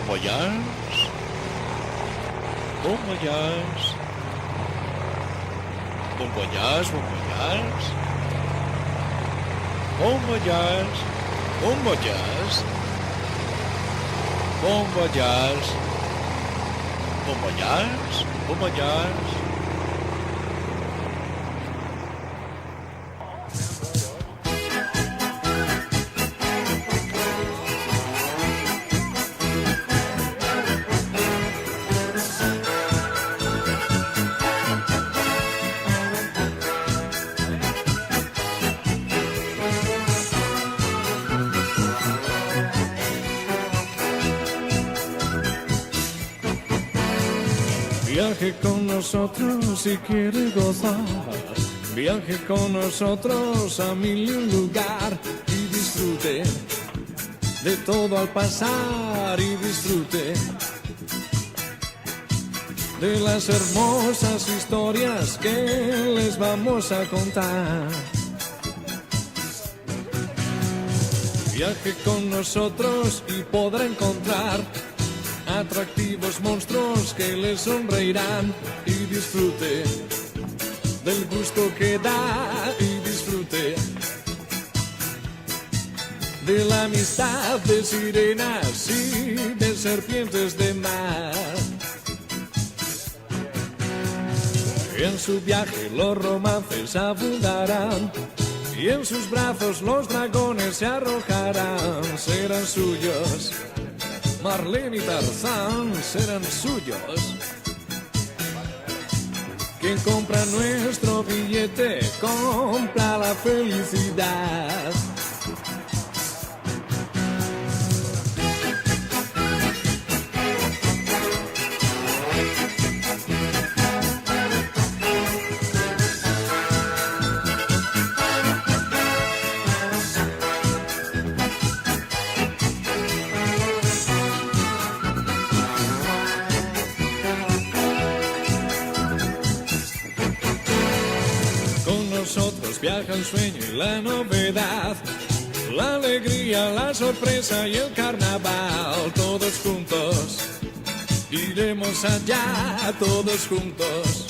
voyage, bon voyage, bon voyage, bon voyage, bon voyage, bon voyage, bon voyage, bon voyage, bon voyage. Viaje con nosotros si quiere gozar. Viaje con nosotros a mil y un lugar y disfrute de todo al pasar y disfrute de las hermosas historias que les vamos a contar. Viaje con nosotros y podrá encontrar atractivos monstruos que le sonreirán y disfrute del gusto que da y disfrute de la amistad de sirenas y de serpientes de mar. En su viaje los romances abundarán y en sus brazos los dragones se arrojarán. Serán suyos Marlene y Tarzán, serán suyos. Quien compra nuestro billete compra la felicidad. Nosotros viaja el sueño y la novedad, la alegría, la sorpresa y el carnaval. Todos juntos iremos allá, todos juntos.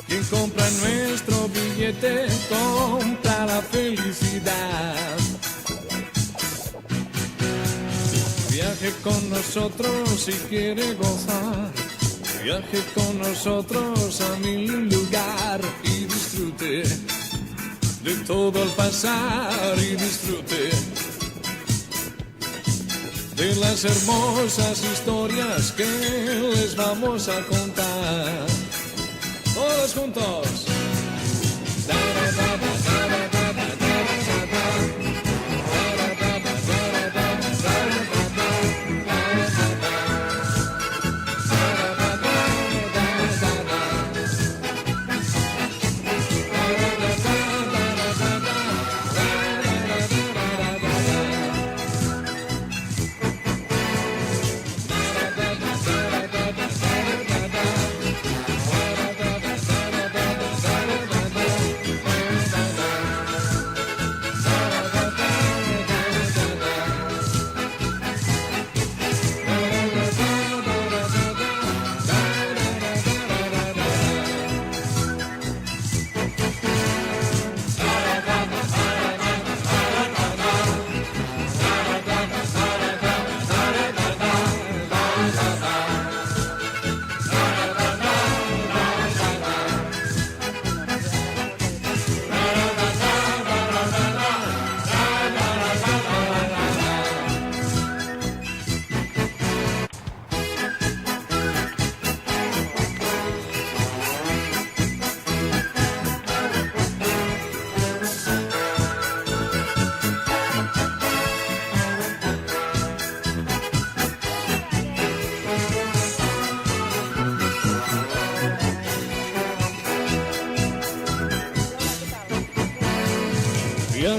Quien compra nuestro billete compra la felicidad. Viaje con nosotros si quiere gozar. Viaje con nosotros a mil lugar y disfrute de todo al pasar y disfrute de las hermosas historias que les vamos a contar. Todos juntos.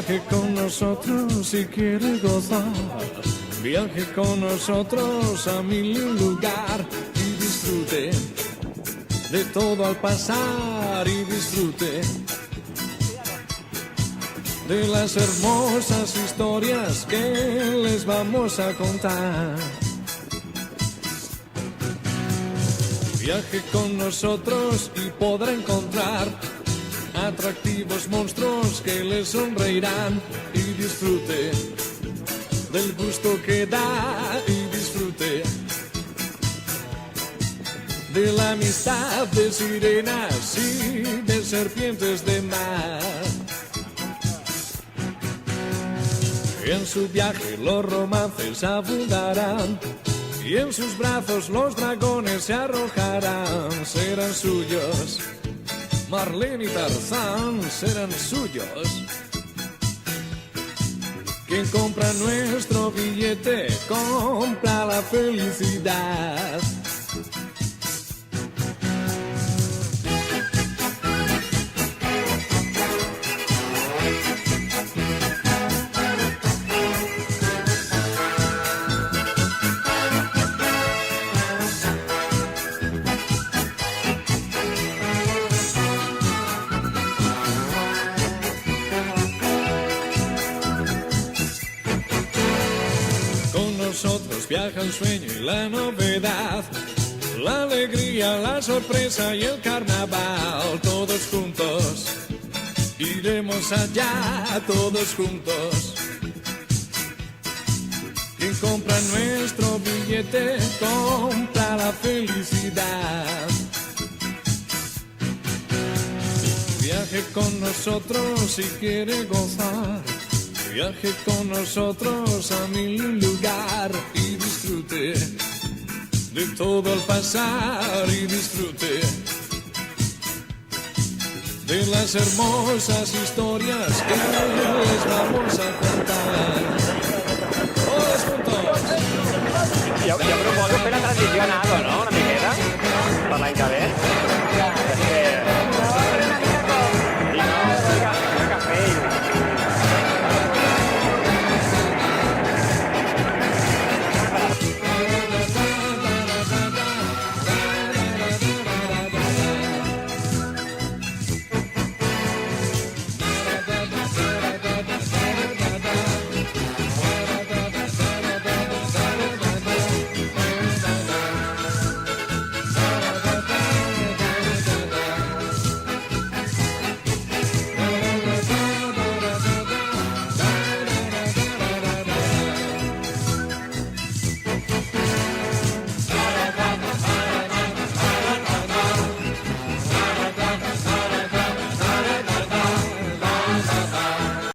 Viaje con nosotros si quiere gozar. Viaje con nosotros a mil y un lugar y disfrute de todo al pasar y disfrute de las hermosas historias que les vamos a contar. Viaje con nosotros y podrá encontrar atractivos monstruos que le sonreirán, y disfrute del gusto que da, y disfrute de la amistad de sirenas y de serpientes de mar. En su viaje los romances abundarán, y en sus brazos los dragones se arrojarán. Serán suyos, Marlene y Tarzán serán suyos. Quien compra nuestro billete compra la felicidad. Nosotros viaja el sueño y la novedad, la alegría, la sorpresa y el carnaval. Todos juntos iremos allá, todos juntos. Quien compra nuestro billete compra la felicidad. Viaje con nosotros si quiere gozar. Viaje con nosotros a mi lugar y disfrute de todo al pasar, y disfrute de las hermosas historias que les vamos a contar. Todos juntos. Jo proposo fer la transició a Nado, no? Una miqueta, per l'any que ve.